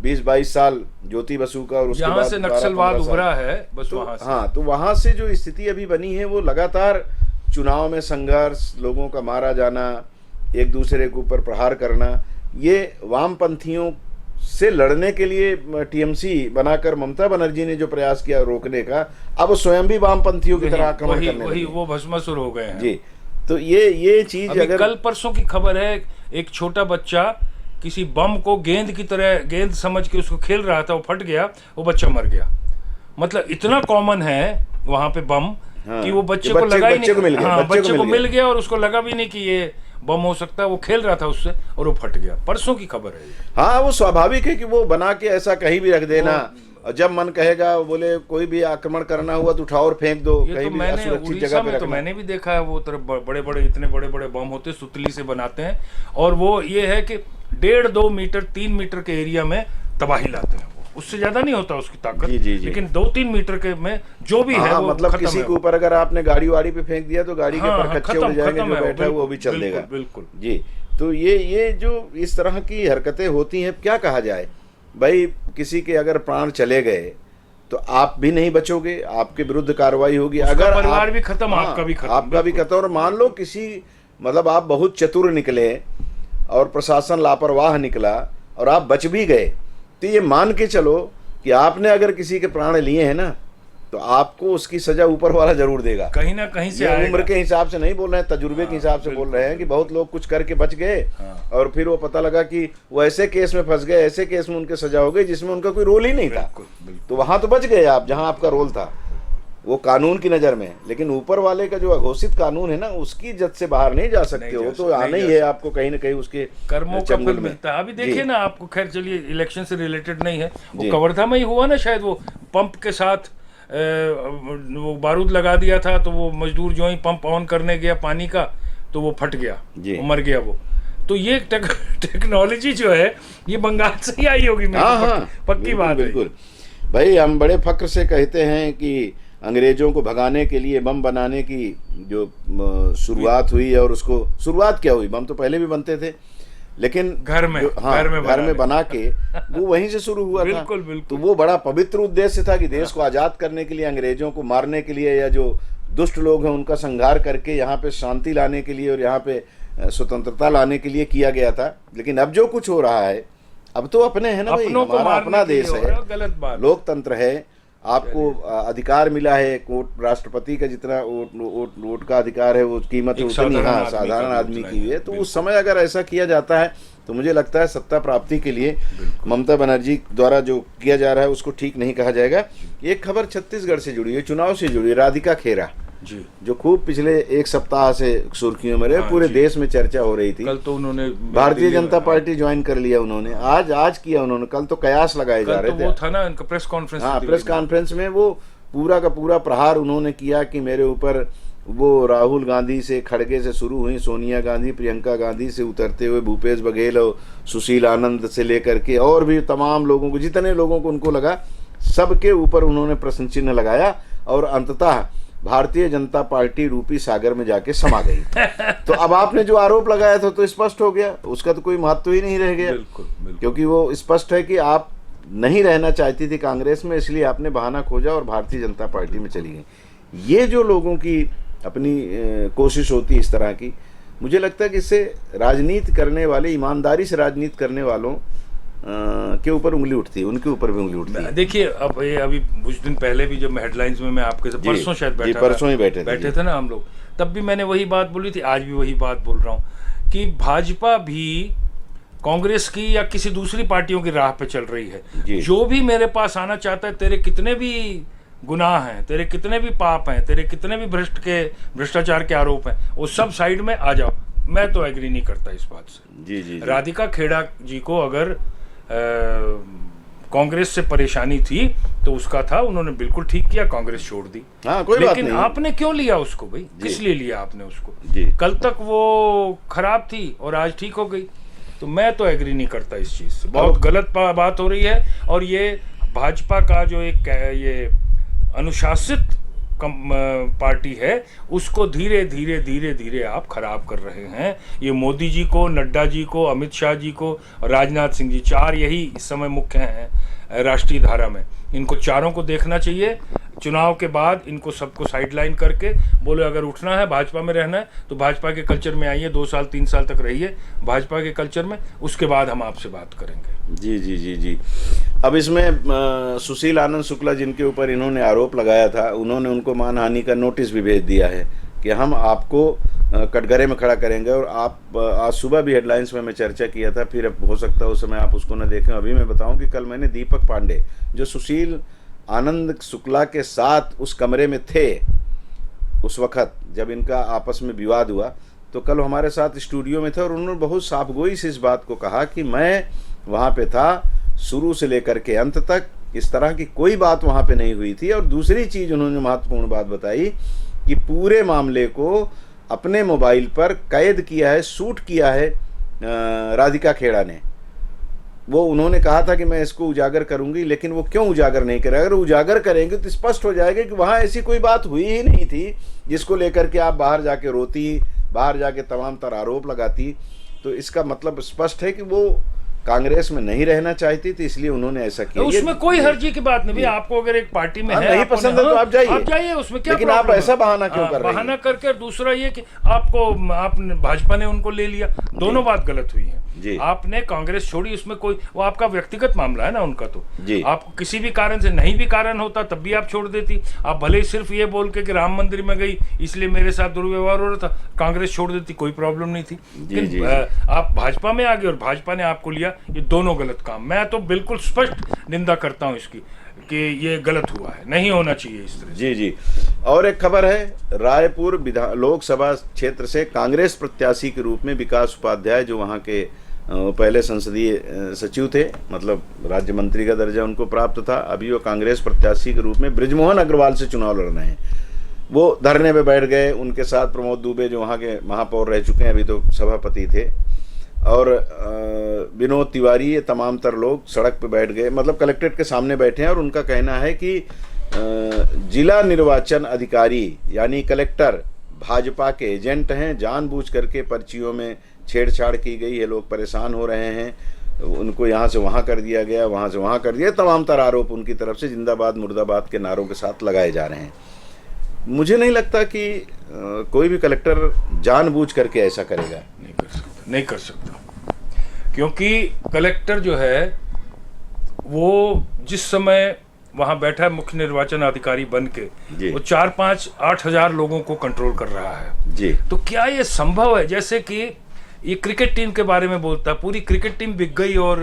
20-22 साल ज्योति बसु का और उसके बाद से नक्सलवाद उभरा है बस वहां से। हाँ, तो वहां से जो स्थिति अभी बनी है वो लगातार चुनाव में संघर्ष, लोगों का मारा जाना, एक दूसरे के ऊपर प्रहार करना, ये वामपंथियों से लड़ने के लिए टीएमसी बनाकर ममता बनर्जी ने जो प्रयास किया रोकने का, अब स्वयं भी वामपंथियों की तरह आक्रमण करने लगे। वो भस्मासुर हो गए हैं। जी। तो ये चीज अभी अगर कल परसों की खबर है, एक छोटा बच्चा किसी बम को गेंद की तरह गेंद समझ के उसको खेल रहा था, वो फट गया, वो बच्चा मर गया। मतलब इतना कॉमन है वहां पे बम, हाँ, कि वो बच्चे कि को लगा ही बच्चे को मिल नहीं, गया, हाँ बच्चे को मिल गया। गया और उसको लगा भी नहीं कि ये बम हो सकता है। वो खेल रहा था उससे और वो फट गया। परसों की खबर है ये। हाँ, वो स्वाभाविक है कि वो बना के ऐसा कहीं भी रख देना, और जब मन कहेगा बोले कोई भी आक्रमण करना हुआ तो उठाओ और फेंक दो, ये कहीं तो भी मैंने असुरक्षित उड़ीसा जगह पे में तो रखना। मैंने भी देखा है, वो तरफ बड़े बड़े इतने बड़े बड़े बम होते, सुतली से बनाते हैं, और वो ये है कि 1.5-2 मीटर 3 मीटर के एरिया में तबाही लाते हैं। वो उससे ज्यादा नहीं होता उसकी ताकत, जी। लेकिन 2-3 मीटर के में जो भी है हाँ, वो मतलब खत्म किसी है के वो। ऊपर अगर आपने गाड़ी वाड़ी पे फेंक दिया तो गाड़ी के हाँ, ऊपर हाँ, कच्चे उड़ जाएंगे, खत्म जो है वो, बैठा है वो भी चल बिल्कुल, देगा। बिल्कुल। जी, तो ये जो इस तरह की हरकतें होती हैं, क्या कहा जाए भाई, किसी के अगर प्राण चले गए तो आप भी नहीं बचोगे, आपके विरुद्ध कार्रवाई होगी। उसका अगर परिवार आप, भी खत्म, हाँ, आपका भी खत्म, आपका भी खत्म। और मान लो किसी, मतलब आप बहुत चतुर निकले और प्रशासन लापरवाह निकला और आप बच भी गए, तो ये मान के चलो कि आपने अगर किसी के प्राण लिए हैं ना, तो आपको उसकी सजा ऊपर वाला जरूर देगा। कहीं ना कहीं से ये आएगा। उम्र के हिसाब से नहीं बोल रहे हैं, तजुर्बे के हिसाब से बोल रहे हैं कि बहुत लोग कुछ करके बच गए, और फिर वो पता लगा कि वो ऐसे केस में फंस गए, ऐसे केस में उनके सजा हो गई जिसमें उनका कोई रोल ही नहीं था। तो वहां तो बच गए आप, जहां आपका रोल था वो कानून की नजर में। लेकिन ऊपर वाले का जो अघोषित कानून है ना, उसकी जद से बाहर नहीं जा सकते हो, तो आना ही है आपको कहीं ना कहीं उसके कर्मों का चंगुल फल में। मिलता है। अभी देखिए ना, आपको खैर चलिए इलेक्शन से रिलेटेड नहीं है, जी। वो कवर्धा में ही हुआ ना शायद, वो पंप के साथ वो बारूद लगा दिया था, तो वो मजदूर जो ही पंप ऑन करने गया पानी का, तो वो फट गया, जी। वो मर गया वो। तो ये टेक्नोलॉजी जो है ये बंगाल से ही आई होगी, मेरे को पक्की बात है। बिल्कुल भाई, हम बड़े फक्र से कहते हैं कि अंग्रेजों को भगाने के लिए बम बनाने की जो शुरुआत हुई, और उसको शुरुआत क्या हुई, बम तो पहले भी बनते थे, लेकिन घर में, हाँ, घर में बना के वो वहीं से शुरू हुआ था। बिल्कुल। तो वो बड़ा पवित्र उद्देश्य था कि देश को आज़ाद करने के लिए, अंग्रेजों को मारने के लिए, या जो दुष्ट लोग हैं उनका संहार करके यहाँ पे शांति लाने के लिए और यहाँ पे स्वतंत्रता लाने के लिए किया गया था। लेकिन अब जो कुछ हो रहा है, अब तो अपने है ना भाई, हमारा अपना देश है, गलत बात, लोकतंत्र है, आपको अधिकार मिला है, कोर्ट राष्ट्रपति का जितना वोट का अधिकार है, वो कीमत उतनी हाँ साधारण आदमी की है। तो उस समय अगर ऐसा किया जाता है तो मुझे लगता है सत्ता प्राप्ति के लिए ममता बनर्जी द्वारा जो किया जा रहा है उसको ठीक नहीं कहा जाएगा। एक खबर छत्तीसगढ़ से जुड़ी है, चुनाव से जुड़ी, राधिका खेरा जी, जो खूब पिछले एक सप्ताह से सुर्खियों में रहे, पूरे देश में चर्चा हो रही थी। कल तो उन्होंने भारतीय जनता पार्टी ज्वाइन कर लिया उन्होंने, आज किया उन्होंने, कल तो कयास लगाए जा रहे थे। वो था ना उनका प्रेस कॉन्फ्रेंस, हाँ, प्रेस कॉन्फ्रेंस में वो पूरा का पूरा प्रहार उन्होंने किया कि मेरे ऊपर वो राहुल गांधी से, खड़गे से शुरू हुई, सोनिया गांधी, प्रियंका गांधी से उतरते हुए भूपेश बघेल और सुशील आनंद से लेकर के और भी तमाम लोगों को, जितने लोगों को उनको लगा, सबके ऊपर उन्होंने प्रश्न चिन्ह लगाया, और अंततः भारतीय जनता पार्टी रूपी सागर में जाके समा गई। तो अब आपने जो आरोप लगाया था तो स्पष्ट हो गया, उसका तो कोई महत्व ही नहीं रह गया। बिल्कुल। क्योंकि वो स्पष्ट है कि आप नहीं रहना चाहती थी कांग्रेस में, इसलिए आपने बहाना खोजा और भारतीय जनता पार्टी में चली गई। ये जो लोगों की अपनी कोशिश होती है इस तरह की, मुझे लगता है कि इससे राजनीति करने वाले, ईमानदारी से राजनीति करने वालों के ऊपर उंगली उठती है, उनके ऊपर भी उंगली उठती है। देखिए, अब ये अभी कुछ दिन पहले भी जब हेडलाइंस में मैं आपके साथ परसों शायद परसों ही बैठे थे ना हम लोग, तब भी मैंने वही बात बोली थी, आज भी वही बात बोल रहा हूँ कि भाजपा भी कांग्रेस की या किसी दूसरी पार्टियों की राह पे चल रही है। जो भी मेरे पास आना चाहता है, तेरे कितने भी गुनाह हैं, तेरे कितने भी पाप हैं, तेरे कितने भी भ्रष्टाचार के आरोप हैं, वो सब साइड में आ जाओ। मैं तो एग्री नहीं करता इस बात से। जी। राधिका खेड़ा जी को अगर कांग्रेस से परेशानी थी तो उसका था, उन्होंने बिल्कुल ठीक किया, कांग्रेस छोड़ दी। हाँ, कोई लेकिन बात नहीं। आपने क्यों लिया उसको भाई? किस लिए लिया आपने उसको? कल तक वो खराब थी और आज ठीक हो गई। तो मैं तो एग्री नहीं करता इस चीज से, बहुत गलत बात हो रही है। और ये भाजपा का जो एक ये अनुशासित पार्टी है, उसको धीरे धीरे आप खराब कर रहे हैं। ये मोदी जी को, नड्डा जी को, अमित शाह जी को, राजनाथ सिंह जी, चार यही इस समय मुख्य हैं राष्ट्रीय धारा में। इनको चारों को देखना चाहिए। चुनाव के बाद इनको सबको साइडलाइन करके बोले, अगर उठना है, भाजपा में रहना है तो भाजपा के कल्चर में आइए, 2 साल 3 साल तक रहिए भाजपा के कल्चर में, उसके बाद हम आपसे बात करेंगे। जी। अब इसमें सुशील आनंद शुक्ला जिनके ऊपर इन्होंने आरोप लगाया था, उन्होंने उनको मानहानि का नोटिस भी भेज दिया है कि हम आपको कटघरे में खड़ा करेंगे। और आप आज सुबह भी हेडलाइंस में मैं चर्चा किया था, फिर अब हो सकता है उस समय आप उसको न देखें। अभी मैं बताऊं कि कल मैंने दीपक पांडे जो सुशील आनंद शुक्ला के साथ उस कमरे में थे उस वक्त जब इनका आपस में विवाद हुआ, तो कल हमारे साथ स्टूडियो में थे और उन्होंने बहुत साफगोई से इस बात को कहा कि मैं वहाँ पे था शुरू से लेकर के अंत तक, इस तरह की कोई बात वहाँ पे नहीं हुई थी। और दूसरी चीज़ उन्होंने महत्वपूर्ण बात बताई कि पूरे मामले को अपने मोबाइल पर कैद किया है, शूट किया है राधिका खेड़ा ने। वो उन्होंने कहा था कि मैं इसको उजागर करूंगी, लेकिन वो क्यों उजागर नहीं करेगा? अगर उजागर करेंगे तो स्पष्ट हो जाएगा कि वहाँ ऐसी कोई बात हुई ही नहीं थी जिसको लेकर के आप बाहर जाके रोती, बाहर जाके तमाम तरह आरोप लगाती। तो इसका मतलब स्पष्ट है कि वो कांग्रेस में नहीं रहना चाहती थी, इसलिए उन्होंने ऐसा किया। उसमें कोई हर्जी की बात नहीं। आपको अगर एक पार्टी में है, नहीं पसंद है तो आप जाइए, उसमें क्या, लेकिन आप ऐसा बहाना क्यों कर रहे हैं? बहाना करके। दूसरा ये कि आपने भाजपा ने उनको ले लिया, दोनों बात गलत हुई है। आपने कांग्रेस छोड़ी, उसमें कोई, वो आपका व्यक्तिगत मामला है ना उनका। तो आपको किसी भी कारण से, नहीं भी कारण होता तब भी आप छोड़ देती। आप भले ही सिर्फ ये बोल के कि राम मंदिर में गई इसलिए मेरे साथ दुर्व्यवहार हो रहा था, कांग्रेस छोड़ देती, कोई प्रॉब्लम नहीं थी। लेकिन आप भाजपा में आ गए और भाजपा ने आपको लिया, ये दोनों गलत काम। मैं तो बिल्कुल स्पष्ट निंदा करता हूँ इसकी कि ये गलत हुआ है, नहीं होना चाहिए इस तरह। जी। और एक खबर है, रायपुर लोकसभा क्षेत्र से कांग्रेस प्रत्याशी के रूप में विकास उपाध्याय, जो वहाँ के पहले संसदीय सचिव थे, मतलब राज्य मंत्री का दर्जा उनको प्राप्त था, अभी वो कांग्रेस प्रत्याशी के रूप में ब्रिजमोहन अग्रवाल से चुनाव लड़ रहे हैं। वो धरने पे बैठ गए, उनके साथ प्रमोद दुबे जो वहाँ के महापौर रह चुके हैं, अभी तो सभापति थे, और विनोद तिवारी, ये तमाम तर लोग सड़क पे बैठ गए, मतलब कलेक्ट्रेट के सामने बैठे हैं। और उनका कहना है कि जिला निर्वाचन अधिकारी यानी कलेक्टर भाजपा के एजेंट हैं, जानबूझ करके पर्चियों में छेड़छाड़ की गई है, लोग परेशान हो रहे हैं, उनको यहाँ से वहाँ कर दिया गया, वहाँ से वहाँ कर दिया, तमाम तरह आरोप उनकी तरफ से जिंदाबाद मुर्दाबाद के नारों के साथ लगाए जा रहे हैं। मुझे नहीं लगता कि कोई भी कलेक्टर जानबूझ करके ऐसा करेगा। नहीं कर सकता, क्योंकि कलेक्टर जो है वो जिस समय वहाँ बैठा है मुख्य निर्वाचन अधिकारी बन के, वो 4-5-8 हजार लोगों को कंट्रोल कर रहा है जी। तो क्या ये संभव है? जैसे कि ये क्रिकेट टीम के बारे में बोलता, पूरी क्रिकेट टीम बिक गई और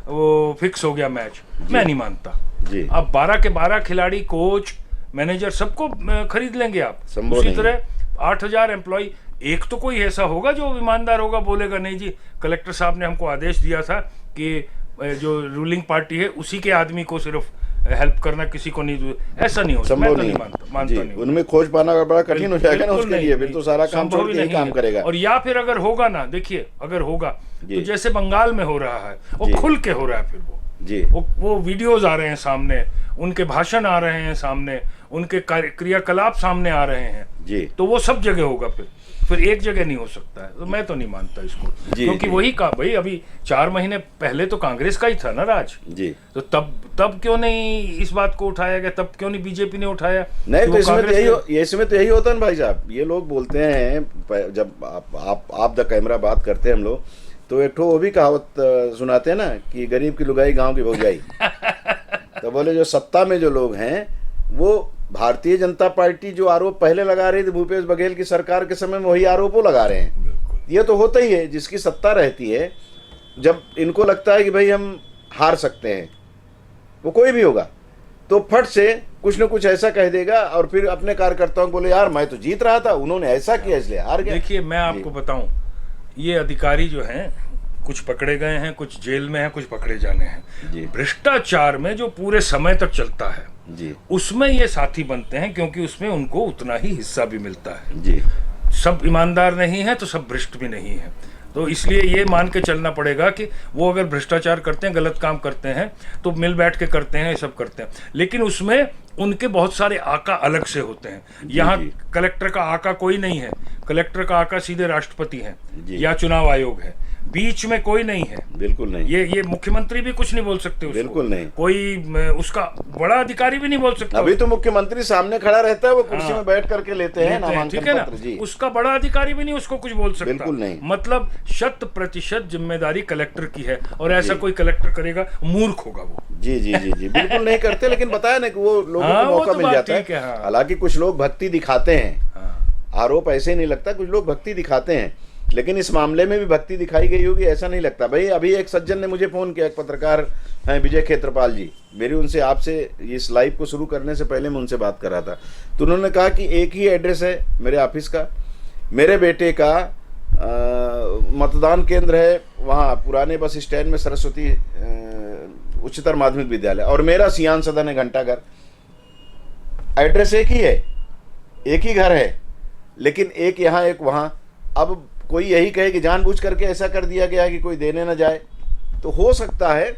वो फिक्स हो गया मैच, मैं नहीं मानता जी। अब 12 के 12 खिलाड़ी, कोच, मैनेजर सबको खरीद लेंगे आप। उसी तरह 8 हजार एम्प्लॉय, एक तो कोई ऐसा होगा जो ईमानदार होगा, बोलेगा नहीं जी कलेक्टर साहब ने हमको आदेश दिया था कि जो रूलिंग पार्टी है उसी के आदमी को सिर्फ हेल्प करना, किसी को नहीं, ऐसा नहीं होता। मैं तो नहीं मानता नहीं। उनमें खोज पाना बड़ा कठिन हो जाएगा ना उसके लिए, फिर तो सारा काम छोड़ के काम करेगा। और या फिर अगर होगा ना, देखिए अगर होगा तो जैसे बंगाल में हो रहा है, वो खुल के हो रहा है, फिर वो वीडियोज आ रहे हैं सामने, उनके भाषण आ रहे हैं सामने, उनके क्रियाकलाप सामने आ रहे हैं जी। तो वो सब जगह होगा, फिर एक जगह नहीं हो सकता है। तो मैं तो नहीं मानता इसको, क्योंकि वही का भाई अभी 4 महीने पहले तो कांग्रेस का ही था ना राज जी। तो तब क्यों नहीं इस बात को उठाया गया? तब क्यों नहीं बीजेपी ने उठाया? नहीं तो इसमें तो यही होता है ना भाई साहब। ये लोग बोलते हैं, जब आप द कैमरा बात करते हैं हम लोग, तो एक ठो वो भी कहावत सुनाते हैं ना कि गरीब की लुगाई गांव की भौजाई। तो बोले जो सत्ता में जो लोग हैं, वो भारतीय जनता पार्टी जो आरोप पहले लगा रही थी भूपेश बघेल की सरकार के समय में, वही आरोप वो लगा रहे हैं। ये तो होता ही है, जिसकी सत्ता रहती है, जब इनको लगता है कि भाई हम हार सकते हैं, वो कोई भी होगा, तो फट से कुछ न कुछ ऐसा कह देगा और फिर अपने कार्यकर्ताओं को बोले यार मैं तो जीत रहा था, उन्होंने ऐसा किया इसलिए हार गया। देखिए मैं आपको बताऊं, ये अधिकारी जो हैं कुछ पकड़े गए हैं, कुछ जेल में हैं, कुछ पकड़े जाने हैं। भ्रष्टाचार में जो पूरे समय तक चलता है जी, उसमें ये साथी बनते हैं, क्योंकि उसमें उनको उतना ही हिस्सा भी मिलता है जी। सब ईमानदार नहीं है तो सब भ्रष्ट भी नहीं है। तो इसलिए ये मान के चलना पड़ेगा कि वो अगर भ्रष्टाचार करते हैं, गलत काम करते हैं, तो मिल बैठ के करते हैं, ये सब करते हैं, लेकिन उसमें उनके बहुत सारे आका अलग से होते हैं। यहाँ कलेक्टर का आका कोई नहीं है, कलेक्टर का आका सीधे राष्ट्रपति है या चुनाव आयोग है, बीच में कोई नहीं है। बिल्कुल नहीं। ये मुख्यमंत्री भी कुछ नहीं बोल सकते उसको, बिल्कुल नहीं। कोई उसका बड़ा अधिकारी भी नहीं बोल सकता। अभी तो मुख्यमंत्री सामने खड़ा रहता है, वो कुर्सी में बैठ करके लेते हैं नामांकन पत्र जी। उसका बड़ा अधिकारी भी नहीं उसको कुछ बोल सकता। बिल्कुल नहीं। मतलब 100% जिम्मेदारी कलेक्टर की है, और ऐसा कोई कलेक्टर करेगा मूर्ख होगा वो। जी जी जी जी बिल्कुल नहीं करते, लेकिन बताया ना कि वो लोगों को मौका मिल जाता है। हालांकि कुछ लोग भक्ति दिखाते हैं, आरोप ऐसे ही नहीं लगता, कुछ लोग भक्ति दिखाते हैं, लेकिन इस मामले में भी भक्ति दिखाई गई होगी ऐसा नहीं लगता। भाई अभी एक सज्जन ने मुझे फ़ोन किया, एक पत्रकार हैं विजय खेत्रपाल जी, मेरी उनसे आपसे इस लाइव को शुरू करने से पहले मैं उनसे बात कर रहा था, तो उन्होंने कहा कि एक ही एड्रेस है मेरे ऑफिस का, मेरे बेटे का मतदान केंद्र है वहाँ पुराने बस स्टैंड में सरस्वती उच्चतर माध्यमिक विद्यालय, और मेरा सियान सदन है घंटाघर। एड्रेस एक ही है, एक ही घर है, लेकिन एक यहाँ एक वहाँ। अब कोई यही कहे कि जानबूझ करके ऐसा कर दिया गया है कि कोई देने ना जाए, तो हो सकता है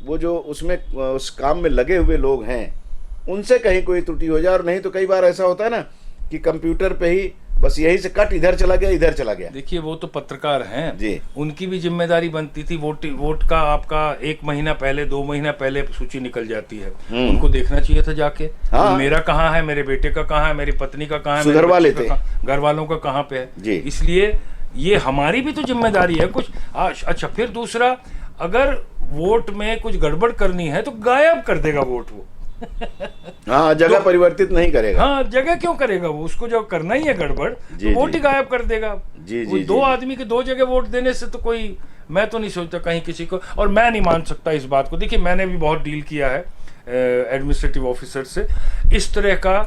वो जो उसमें उस काम में लगे हुए लोग हैं उनसे कहीं कोई त्रुटि हो जाए। और नहीं तो कई बार ऐसा होता है ना कि कंप्यूटर पे ही बस यही से कट इधर चला गया इधर चला गया। देखिए वो तो पत्रकार हैं जी, उनकी भी जिम्मेदारी बनती थी। वोट का आपका 1 महीना पहले 2 महीना पहले सूची निकल जाती है, उनको देखना चाहिए था जाके। हाँ। तो मेरा कहाँ है, मेरे बेटे का कहाँ है, मेरी पत्नी का कहाँ है, सुधरवा लेते, घर वालों का कहाँ पे है जी। इसलिए ये हमारी भी तो जिम्मेदारी है कुछ। अच्छा, फिर दूसरा, अगर वोट में कुछ गड़बड़ करनी है तो गायब कर देगा वोट वो। हाँ, जगह परिवर्तित नहीं करेगा। हाँ, जगह क्यों करेगा वो, उसको जो करना ही है गड़बड़ तो वोट ही गायब कर देगा। वो दो आदमी के 2 जगह वोट देने से तो कोई, मैं तो नहीं सोचता कहीं किसी को, और मैं नहीं मान सकता इस बात को। देखिए मैंने भी बहुत डील किया है एडमिनिस्ट्रेटिव ऑफिसर से, इस तरह का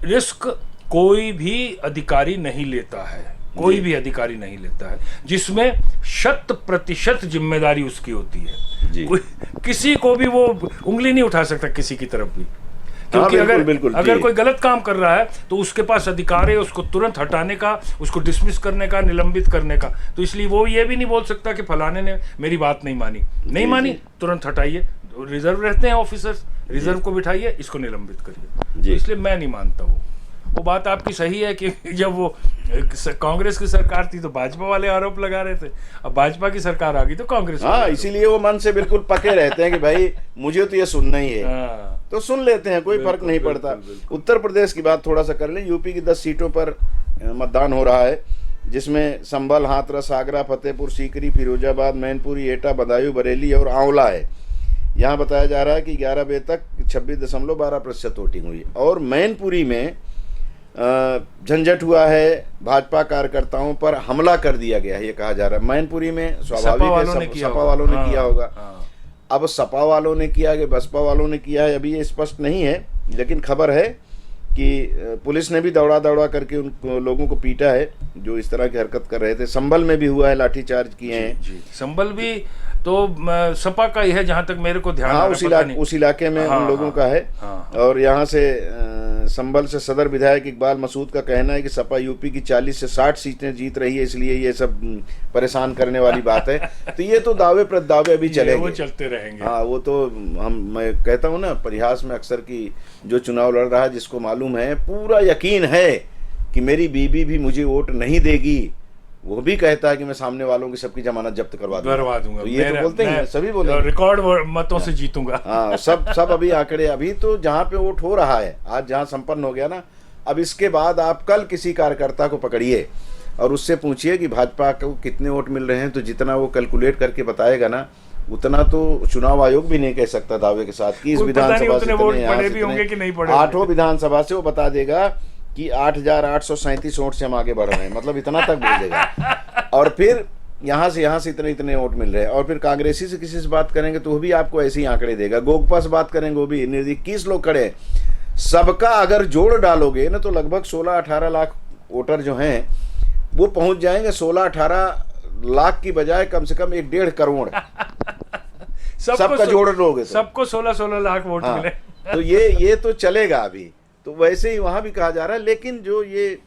रिस्क कोई भी अधिकारी नहीं लेता है, कोई भी अधिकारी नहीं लेता है जिसमें 100% जिम्मेदारी उसकी होती है। किसी को भी वो उंगली नहीं उठा सकता किसी की तरफ भी, क्योंकि अगर कोई गलत काम कर रहा है तो उसके पास अधिकार है उसको तुरंत हटाने का, उसको डिसमिस करने का, निलंबित करने का। तो इसलिए वो ये भी नहीं बोल सकता कि फलाने ने मेरी बात नहीं मानी, तुरंत हटाइए। रिजर्व रहते हैं ऑफिसर्स, रिजर्व को बिठाइए, इसको निलंबित करिए। तो इसलिए मैं नहीं मानता वो बात आपकी सही है कि जब वो कांग्रेस की सरकार थी तो भाजपा वाले आरोप लगा रहे थे, अब भाजपा की सरकार आ गई तो कांग्रेस। हाँ, इसीलिए वो मन से बिल्कुल पके रहते हैं कि भाई मुझे तो ये सुनना ही है, तो सुन लेते हैं, कोई फर्क नहीं पड़ता। उत्तर प्रदेश की बात थोड़ा सा कर लें। यूपी की 10 सीटों पर मतदान हो रहा है, जिसमें संभल, हाथरस, आगरा, फतेहपुर सीकरी, फिरोजाबाद, मैनपुरी, एटा, बदायूं, बरेली और आंवला है। यहाँ बताया जा रहा है कि 11 बजे तक 26.12% वोटिंग हुई, और मैनपुरी में झंझट हुआ है, भाजपा कार्यकर्ताओं पर हमला कर दिया गया है, ये कहा जा रहा है। मैनपुरी में स्वाभाविक है सपा वालों ने किया होगा। अब सपा वालों ने किया कि बसपा वालों ने किया है अभी ये स्पष्ट नहीं है, लेकिन खबर है कि पुलिस ने भी दौड़ा करके उन लोगों को पीटा है जो इस तरह की हरकत कर रहे थे। संभल में भी हुआ है, लाठीचार्ज किए हैं। संभल भी तो सपा का ही है जहां तक मेरे को ध्यान। हाँ, उस इलाके में उन लोगों का है। और यहाँ से संभल से सदर विधायक इकबाल मसूद का कहना है कि सपा यूपी की 40 से 60 सीटें जीत रही है, इसलिए ये सब परेशान करने वाली बात है। तो ये तो दावे प्रदावे अभी चलेंगे, वो चलते रहेंगे। हाँ, वो तो मैं कहता हूँ ना परिहास में अक्सर कि जो चुनाव लड़ रहा है जिसको मालूम है, पूरा यकीन है कि मेरी बीबी भी मुझे वोट नहीं देगी, वो भी कहता है कि मैं सामने वालों की सबकी जमानत जब्त करवा दूंगा। तो ये तो बोलते हैं, सभी बोले रिकॉर्ड मतों से जीतूंगा। हाँ, सब अभी आंकड़े, अभी तो जहाँ पे वोट हो रहा है, आज जहाँ संपन्न हो गया ना, अब इसके बाद आप कल किसी कार्यकर्ता को पकड़िए और उससे पूछिए कि भाजपा को कितने वोट मिल रहे हैं, तो जितना वो कैलकुलेट करके बताएगा ना, उतना तो चुनाव आयोग भी नहीं कह सकता दावे के साथ कि इस विधानसभा से 8 विधानसभा से वो बता देगा कि 8,837 वोट से हम आगे बढ़ रहे हैं, मतलब इतना तक बोल देगा। और फिर यहाँ से इतने वोट मिल रहे हैं, और फिर कांग्रेसी से किसी से बात करेंगे तो वो भी आपको ऐसे ही आंकड़े देगा। गोगपा से बात करेंगे, वो भी 21 लोग खड़े हैं, सबका अगर जोड़ डालोगे ना तो लगभग 16-18 लाख वोटर जो हैं वो पहुंच जाएंगे 16-18 लाख की बजाय कम से कम 1.5 करोड़। सबका जोड़ लोगे तो सबको 16-16 लाख वोट मिले। तो ये तो चलेगा अभी। तो वैसे ही वहाँ भी कहा जा रहा है, लेकिन जो ये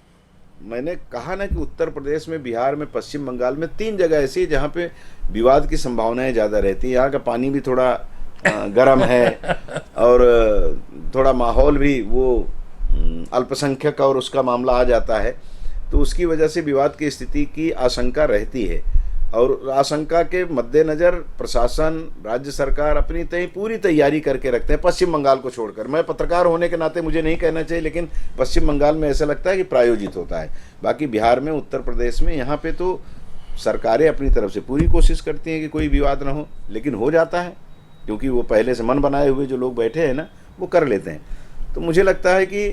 मैंने कहा ना कि उत्तर प्रदेश में, बिहार में, पश्चिम बंगाल में 3 जगह ऐसी है जहाँ पे विवाद की संभावनाएं ज़्यादा रहती है। यहाँ का पानी भी थोड़ा गर्म है और थोड़ा माहौल भी वो अल्पसंख्यक और उसका मामला आ जाता है, तो उसकी वजह से विवाद की स्थिति की आशंका रहती है। और आशंका के मद्देनज़र प्रशासन, राज्य सरकार अपनी पूरी तैयारी करके रखते हैं, पश्चिम बंगाल को छोड़कर। मैं पत्रकार होने के नाते मुझे नहीं कहना चाहिए, लेकिन पश्चिम बंगाल में ऐसा लगता है कि प्रायोजित होता है। बाकी बिहार में, उत्तर प्रदेश में, यहाँ पे तो सरकारें अपनी तरफ से पूरी कोशिश करती हैं कि कोई विवाद ना हो, लेकिन हो जाता है क्योंकि वो पहले से मन बनाए हुए जो लोग बैठे हैं ना, वो कर लेते हैं। तो मुझे लगता है कि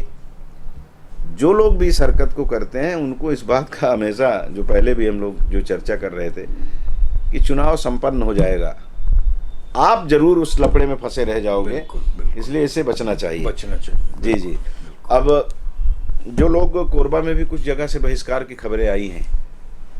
जो लोग भी इस हरकत को करते हैं उनको इस बात का हमेशा, जो पहले भी हम लोग जो चर्चा कर रहे थे कि चुनाव संपन्न हो जाएगा, आप जरूर उस लफड़े में फंसे रह जाओगे। बिल्कुल, बिल्कुल। इसलिए इससे बचना चाहिए। जी जी। अब जो लोग कोरबा में भी कुछ जगह से बहिष्कार की खबरें आई हैं,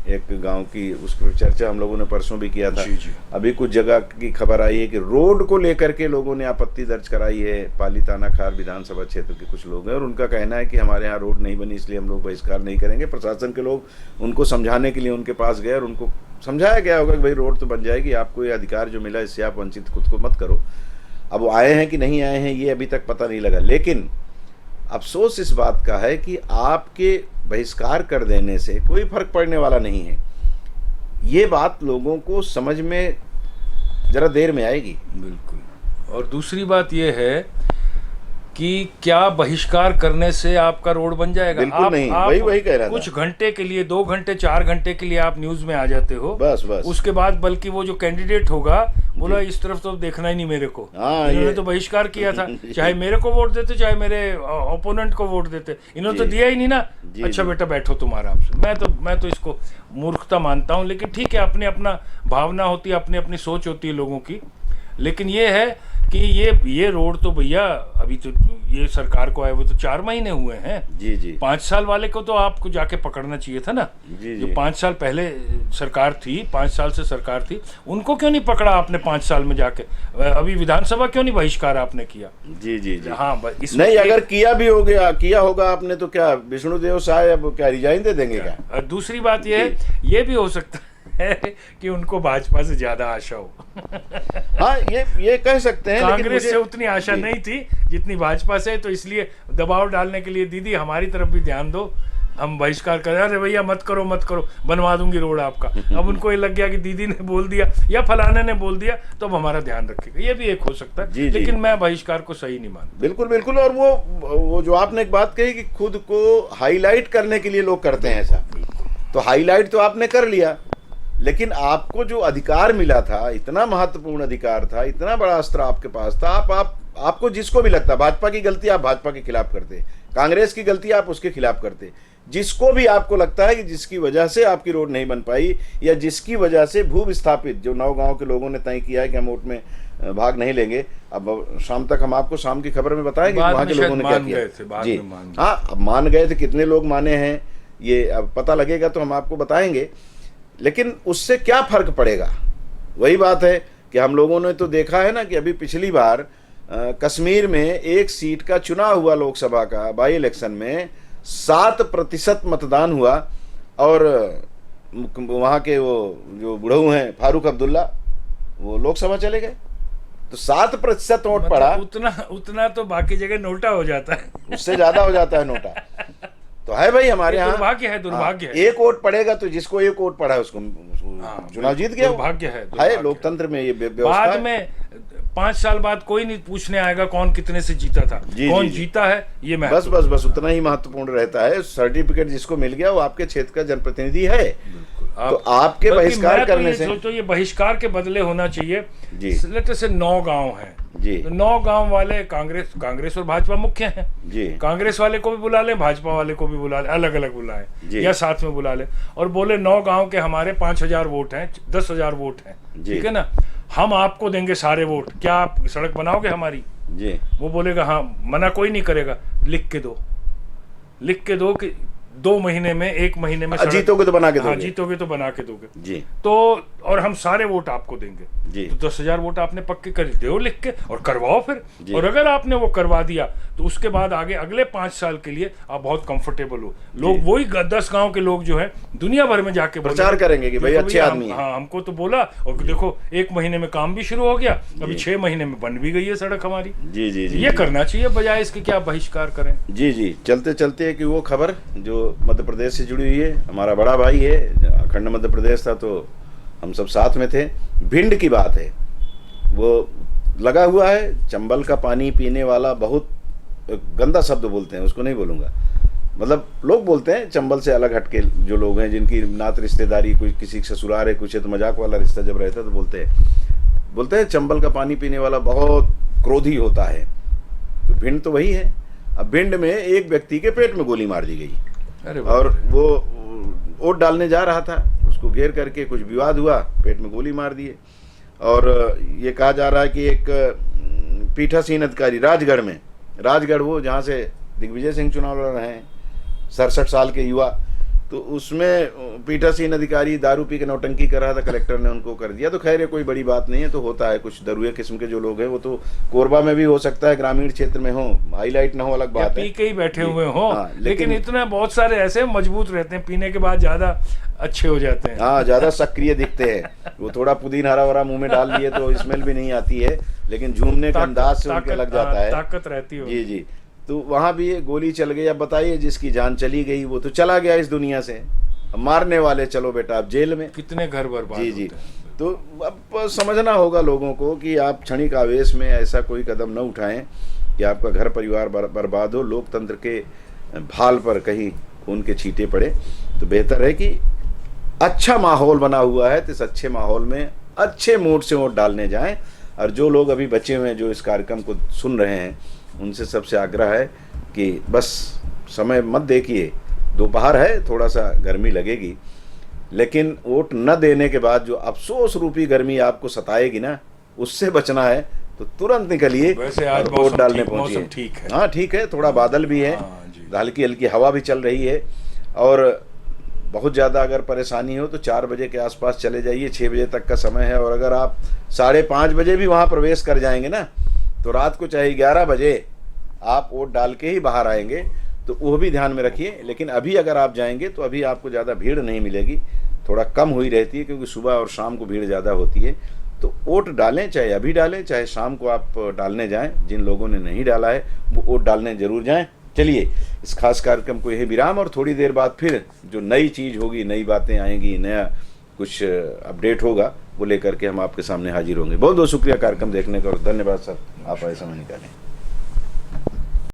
एक गांव की, उस पर चर्चा हम लोगों ने परसों भी किया था। जी। अभी कुछ जगह की खबर आई है कि रोड को लेकर के लोगों ने आपत्ति दर्ज कराई है। पाली तानाखार विधानसभा क्षेत्र के कुछ लोग हैं और उनका कहना है कि हमारे यहाँ रोड नहीं बनी, इसलिए हम लोग बहिष्कार नहीं करेंगे। प्रशासन के लोग उनको समझाने के लिए उनके पास गए और उनको समझाया गया होगा कि भाई रोड तो बन जाएगी, आपको ये अधिकार जो मिला इससे आप वंचित खुद को मत करो। अब वो आए हैं कि नहीं आए हैं ये अभी तक पता नहीं लगा, लेकिन अफसोस इस बात का है कि आपके बहिष्कार कर देने से कोई फर्क पड़ने वाला नहीं है। ये बात लोगों को समझ में जरा देर में आएगी। बिल्कुल। और दूसरी बात यह है कि क्या बहिष्कार करने से आपका रोड बन जाएगा? बिल्कुल नहीं, वही कह रहा था। कुछ घंटे के लिए, 2 घंटे 4 घंटे के लिए आप न्यूज में आ जाते हो, बस। उसके बाद बल्कि वो जो कैंडिडेट होगा बोला इस तरफ तो देखना ही नहीं मेरे को। इन्होंने तो बहिष्कार किया था, चाहे मेरे को वोट देते चाहे मेरे ओपोनेंट को वोट देते, इन्होंने तो दिया ही नहीं ना। अच्छा बेटा बैठो तुम आराम से। मैं तो इसको मूर्खता मानता हूँ, लेकिन ठीक है, अपने अपना भावना होती है, अपनी अपनी सोच होती है लोगों की। लेकिन ये है कि ये रोड तो भैया अभी तो ये सरकार को आए वो तो 4 महीने हुए हैं। जी। 5 साल वाले को तो आपको जाके पकड़ना चाहिए था ना। जो 5 साल पहले सरकार थी, 5 साल से सरकार थी, उनको क्यों नहीं पकड़ा आपने 5 साल में जाके? अभी विधानसभा क्यों नहीं बहिष्कार आपने किया? जी। हाँ नहीं, अगर किया होगा आपने तो क्या विष्णुदेव साहब क्या रिजाइन दे देंगे क्या? दूसरी बात ये भी हो सकता है कि उनको भाजपा से ज्यादा आशा हो। हाँ, ये कह सकते हैं। कांग्रेस से उतनी आशा नहीं थी जितनी भाजपा से, तो इसलिए दबाव डालने के लिए दीदी हमारी तरफ भी ध्यान दो, हम बहिष्कार कर, अरे भैया मत करो बनवा दूंगी रोड आपका। अब उनको ये लग गया कि दीदी ने बोल दिया या फलाने ने बोल दिया तो अब हमारा ध्यान रखेगा। ये भी एक हो सकता है, लेकिन मैं बहिष्कार को सही नहीं मानता। बिल्कुल। और वो जो आपने एक बात कही कि खुद को हाईलाइट करने के लिए लोग करते हैं ऐसा, तो हाईलाइट तो आपने कर लिया, लेकिन आपको जो अधिकार मिला था, इतना महत्वपूर्ण अधिकार था, इतना बड़ा अस्त्र आपके पास था, आपको जिसको भी लगता, भाजपा की गलती आप भाजपा के खिलाफ करते, कांग्रेस की गलती आप उसके खिलाफ करते, जिसको भी आपको लगता है कि जिसकी वजह से आपकी रोड नहीं बन पाई या जिसकी वजह से भू विस्थापित जो 9 गांव के लोगों ने तय किया है कि हम वोट में भाग नहीं लेंगे। अब शाम तक हम आपको शाम की खबर में बताएंगे वहां के लोगों ने क्या किया। जी हाँ, अब मान गए थे, कितने लोग माने हैं ये अब पता लगेगा तो हम आपको बताएंगे। लेकिन उससे क्या फर्क पड़ेगा? वही बात है कि हम लोगों ने तो देखा है ना कि अभी पिछली बार कश्मीर में एक सीट का चुनाव हुआ, लोकसभा का बाई इलेक्शन में 7% मतदान हुआ और वहाँ के वो जो बुढ़ऊ हैं फारूक अब्दुल्ला, वो लोकसभा चले गए। तो 7% वोट पड़ा। उतना तो बाकी जगह नोटा हो जाता है, उससे ज्यादा हो जाता है नोटा। तो है भाई हमारे यहाँ दुर्भाग्य है। एक वोट पड़ेगा तो जिसको एक वोट पड़ा है उसको चुनाव जीत गया। दुर्भाग्य है लोकतंत्र में ये व्यवस्था। बाद में 5 साल बाद कोई नहीं पूछने आएगा कौन कितने से जीता था, कौन जीता है, ये मैं बस उतना ही महत्वपूर्ण रहता है। सर्टिफिकेट जिसको मिल गया वो आपके क्षेत्र का जनप्रतिनिधि है। तो आपके बहिष्कार करने से तो ये बहिष्कार के बदले होना चाहिए। जैसे 9 गांव हैं जी, तो 9 गांव वाले कांग्रेस और भाजपा मुख्य हैं जी। कांग्रेस वाले को भी बुला ले, भाजपा वाले को भी बुला ले, अलग अलग बुलाए या साथ में बुला ले और बोले 9 गांव के हमारे 5000 वोट हैं, 10,000 वोट हैं, ठीक है ना, हम आपको देंगे सारे वोट, क्या आप सड़क बनाओगे हमारी? जी। वो बोलेगा हाँ, मना कोई नहीं करेगा, लिख के दो कि 2 महीने में 1 महीने में जीतोगे तो बना के दोगे। हाँ, जीतोगे तो बना के दोगे जी। तो और हम सारे वोट आपको देंगे जी। तो 10,000 वोट आपने पक्के कर दो लिख के और करवाओ फिर। और अगर आपने वो करवा दिया तो उसके बाद आगे अगले 5 साल के लिए आप बहुत कंफर्टेबल हो। लोग वही 10 गांव के लोग जो है दुनिया भर में जाके प्रचार करेंगे कि भाई अच्छे आदमी हैं। हाँ, हमको तो बोला और देखो 1 महीने में काम भी शुरू हो गया, अभी 6 महीने में बन भी गई है सड़क हमारी। जी जी जी, ये करना चाहिए बजाय इसके क्या बहिष्कार करें। जी जी। चलते चलते कि वो खबर जो मध्य प्रदेश से जुड़ी हुई है, हमारा बड़ा भाई है, अखंड मध्य प्रदेश था तो हम सब साथ में थे। भिंड की बात है, वो लगा हुआ है चंबल का पानी पीने वाला, बहुत गंदा शब्द बोलते हैं, उसको नहीं बोलूँगा, मतलब लोग बोलते हैं चंबल से अलग हटके जो लोग हैं जिनकी नात रिश्तेदारी कोई किसी ससुराल है, कुछ है, तो मजाक वाला रिश्ता जब रहता है तो बोलते हैं चंबल का पानी पीने वाला बहुत क्रोधी होता है। तो भिंड तो वही है। अब भिंड में एक व्यक्ति के पेट में गोली मार दी गई, अरे और वो वोट डालने जा रहा था, उसको घेर करके कुछ विवाद हुआ, पेट में गोली मार दिए। और ये कहा जा रहा है कि एक पीठासीन अधिकारी राजगढ़ वो जहाँ से दिग्विजय सिंह चुनाव लड़ रहे हैं, 67 साल के युवा, तो उसमें पीठासीन अधिकारी दारू पी के नौटंकी कर रहा था, कलेक्टर ने उनको कर दिया। तो खैर ये कोई बड़ी बात नहीं है, तो होता है, कुछ दरुए किस्म के जो लोग हैं वो तो कोरबा में भी हो सकता है, ग्रामीण क्षेत्र में हो, हाईलाइट ना हो अलग बात है, पी के ही बैठे हुए हो। हाँ, लेकिन इतना बहुत सारे ऐसे मजबूत रहते हैं, पीने के बाद ज्यादा अच्छे हो जाते हैं। हाँ, ज्यादा सक्रिय दिखते हैं। वो थोड़ा पुदीन हरा भरा मुंह में डाल लिए तो स्मेल भी नहीं आती है, लेकिन झूमने का अंदाज से उनके लग जाता है, ताकत रहती है। जी जी। तो वहां भी ये गोली चल गई। अब बताइए, जिसकी जान चली गई वो तो चला गया इस दुनिया से, मारने वाले चलो बेटा अब जेल में। कितने घर बर्बाद जी जी। होते हैं। तो अब समझना होगा लोगों को कि आप क्षणिक आवेश में ऐसा कोई कदम न उठाएं कि आपका घर परिवार बर्बाद हो, लोकतंत्र के भाल पर कहीं खून के छींटे पड़े। तो बेहतर है कि अच्छा माहौल बना हुआ है तो इस अच्छे माहौल में अच्छे मूड से वोट डालने जाएं। और जो लोग अभी बचे हुए हैं जो इस कार्यक्रम को सुन रहे हैं, उनसे सबसे आग्रह है कि बस समय मत देखिए, दोपहर है, थोड़ा सा गर्मी लगेगी, लेकिन वोट न देने के बाद जो अफसोस रूपी गर्मी आपको सताएगी ना, उससे बचना है तो तुरंत निकलिए और वोट डालने पहुंचिए। ठीक है, हाँ ठीक है, थोड़ा बादल भी है, हल्की हल्की हवा भी चल रही है, और बहुत ज़्यादा अगर परेशानी हो तो 4 बजे के आसपास चले जाइए, 6 बजे तक का समय है। और अगर आप 5:30 बजे भी वहाँ प्रवेश कर जाएंगे ना, तो रात को चाहे 11 बजे आप वोट डाल के ही बाहर आएंगे, तो वो भी ध्यान में रखिए। लेकिन अभी अगर आप जाएंगे तो अभी आपको ज़्यादा भीड़ नहीं मिलेगी, थोड़ा कम हुई रहती है, क्योंकि सुबह और शाम को भीड़ ज़्यादा होती है। तो वोट डालें, चाहे अभी डालें चाहे शाम को आप डालने जाएं। जिन लोगों ने नहीं डाला है वो वोट डालने जरूर जाएं। चलिए, इस खास कार्यक्रम को यही विराम, और थोड़ी देर बाद फिर जो नई चीज़ होगी, नई बातें आएंगी, नया कुछ अपडेट होगा, वो लेकर के हम आपके सामने हाजिर होंगे। बहुत बहुत शुक्रिया कार्यक्रम देखने का, और धन्यवाद सर, आप आए समय निकालें।